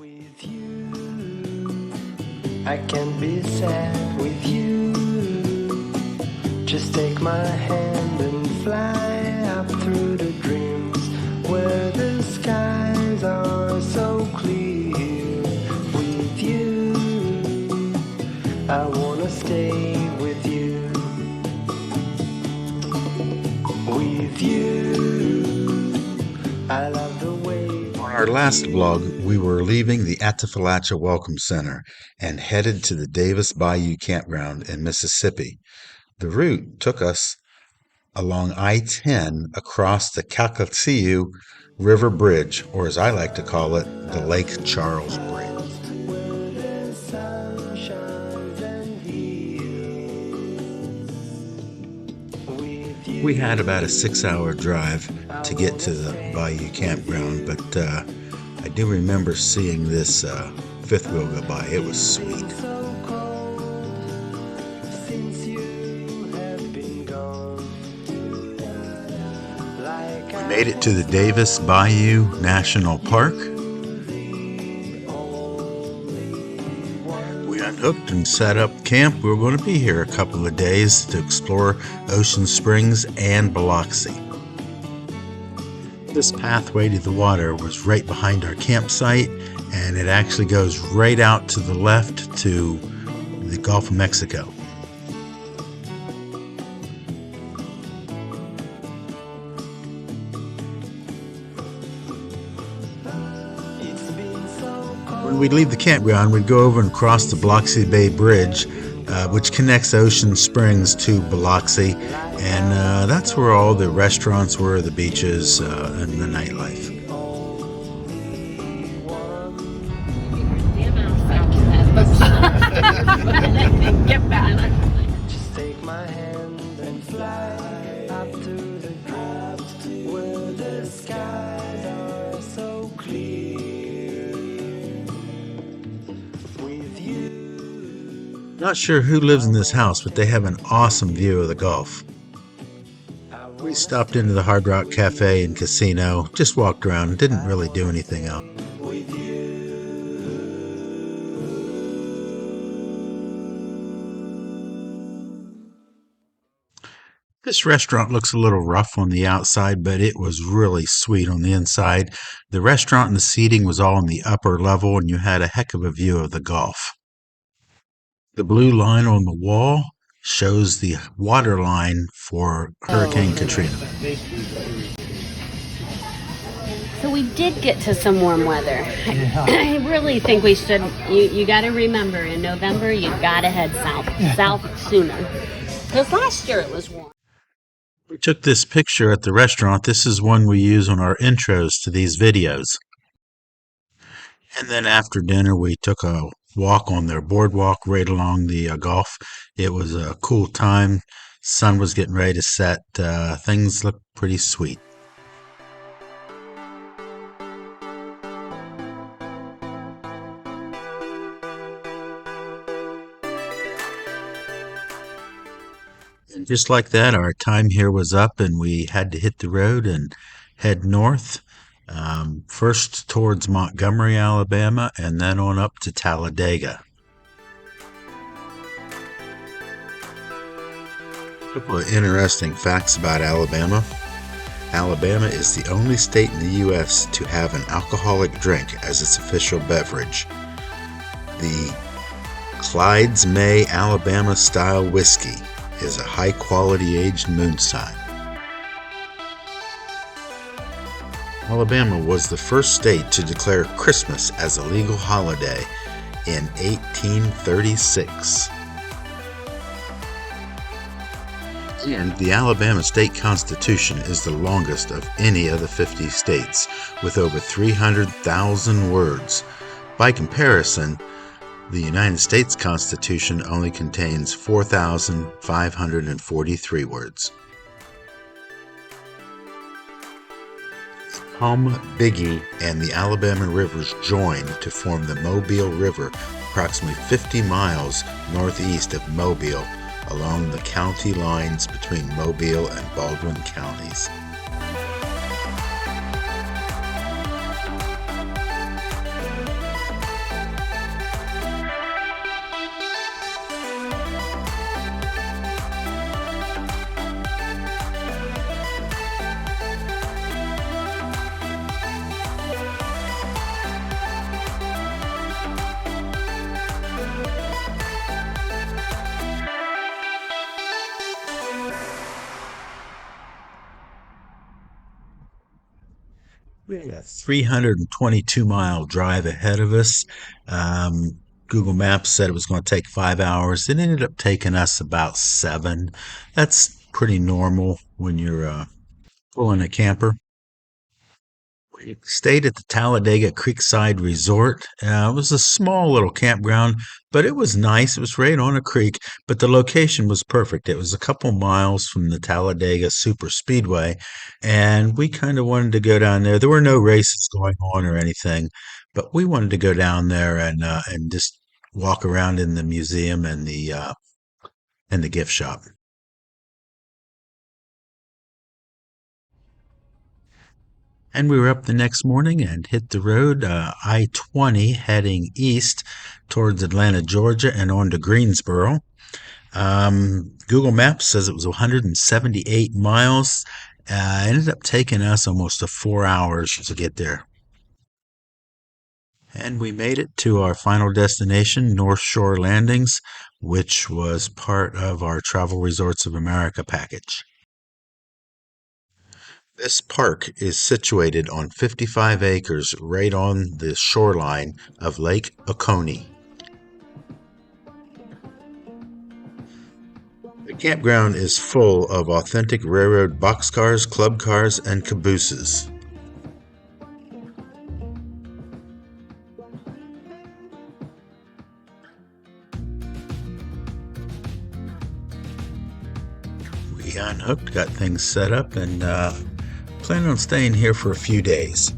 With you, I can be sad with you. Just take my hand and fly up through the dreams where the skies are so clear. With you, I wanna stay with you. With you, I love the way. On our last vlog, we were leaving the Atchafalaya Welcome Center and headed to the Davis Bayou campground in Mississippi. The route took us along I-10 across the Calcasieu River Bridge, or as I like to call it, the Lake Charles Bridge. We had about a 6-hour drive to get to the Bayou campground, but I do remember seeing this fifth wheel go by. It was sweet. We made it to the Davis Bayou National Park. We unhooked and set up camp. We were going to be here a couple of days to explore Ocean Springs and Biloxi. This pathway to the water was right behind our campsite, and it actually goes right out to the left to the Gulf of Mexico. When we'd leave the campground, we'd go over and cross the Biloxi Bay Bridge, which connects Ocean Springs to Biloxi, and that's where all the restaurants were, the beaches, and the nightlife. Get back. Just take my hand and fly up to the clouds where the skies are so clear. With you. Not sure who lives in this house, but they have an awesome view of the Gulf. We stopped into the Hard Rock Cafe and Casino, just walked around, didn't really do anything else. This restaurant looks a little rough on the outside, but it was really sweet on the inside. The restaurant and the seating was all on the upper level, and you had a heck of a view of the Gulf. The blue line on the wall shows the water line for Hurricane Katrina. So we did get to some warm weather. I really think we should, you got to remember, in November, you got to head south sooner. Because last year it was warm. We took this picture at the restaurant. This is one we use on our intros to these videos. And then after dinner, we took a walk on their boardwalk right along the Gulf. It was a cool time. Sun was getting ready to set. Things looked pretty sweet. And just like that, our time here was up and we had to hit the road and head north. First towards Montgomery, Alabama, and then on up to Talladega. A couple of interesting facts about Alabama. Alabama is the only state in the U.S. to have an alcoholic drink as its official beverage. The Clyde's May Alabama style whiskey is a high-quality aged moonshine. Alabama was the first state to declare Christmas as a legal holiday in 1836. And the Alabama State Constitution is the longest of any of the 50 states, with over 300,000 words. By comparison, the United States Constitution only contains 4,543 words. Biggie and the Alabama rivers join to form the Mobile River approximately 50 miles northeast of Mobile along the county lines between Mobile and Baldwin counties. We had a 322-mile drive ahead of us. Google Maps said it was going to take 5 hours. It ended up taking us about 7. That's pretty normal when you're pulling a camper. We stayed at the Talladega Creekside Resort. It was a small little campground, but it was nice. It was right on a creek, but the location was perfect. It was a couple miles from the Talladega Super Speedway, and we kind of wanted to go down there. There were no races going on or anything, but we wanted to go down there and just walk around in the museum and the gift shop. And we were up the next morning and hit the road, I-20 heading east towards Atlanta, Georgia, and on to Greensboro. Google Maps says it was 178 miles. Ended up taking us almost 4 hours to get there. And we made it to our final destination, North Shore Landings, which was part of our Travel Resorts of America package. This park is situated on 55 acres right on the shoreline of Lake Oconee. The campground is full of authentic railroad boxcars, club cars, and cabooses. We unhooked, got things set up, and plan on staying here for a few days.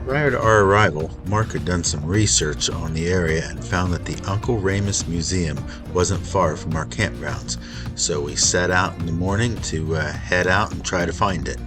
Prior to our arrival, Mark had done some research on the area and found that the Uncle Remus Museum wasn't far from our campgrounds, so we set out in the morning to head out and try to find it.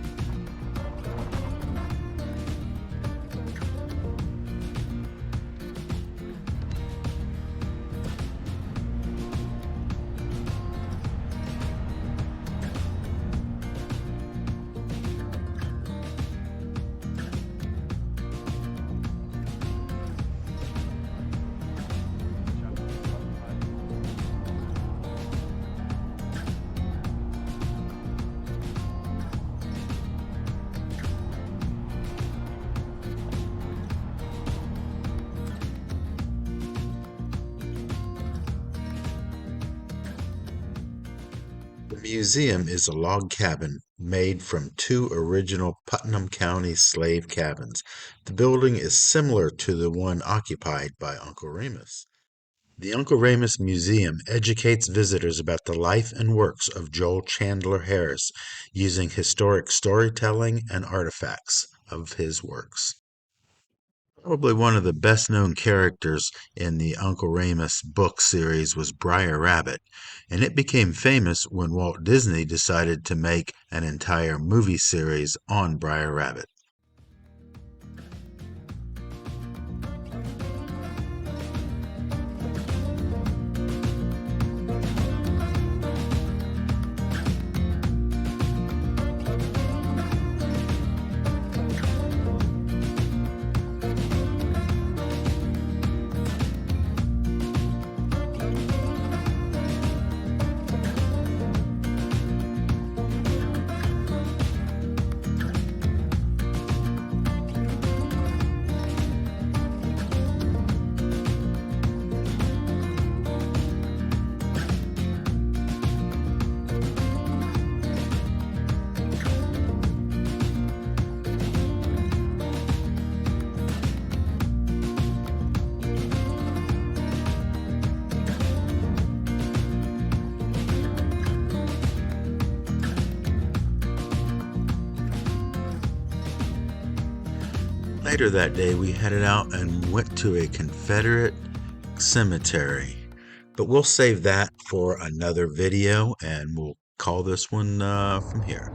The museum is a log cabin made from 2 original Putnam County slave cabins. The building is similar to the one occupied by Uncle Remus. The Uncle Remus Museum educates visitors about the life and works of Joel Chandler Harris using historic storytelling and artifacts of his works. Probably one of the best-known characters in the Uncle Remus book series was Brer Rabbit, and it became famous when Walt Disney decided to make an entire movie series on Brer Rabbit. Later that day, we headed out and went to a Confederate cemetery. But we'll save that for another video, and we'll call this one from here.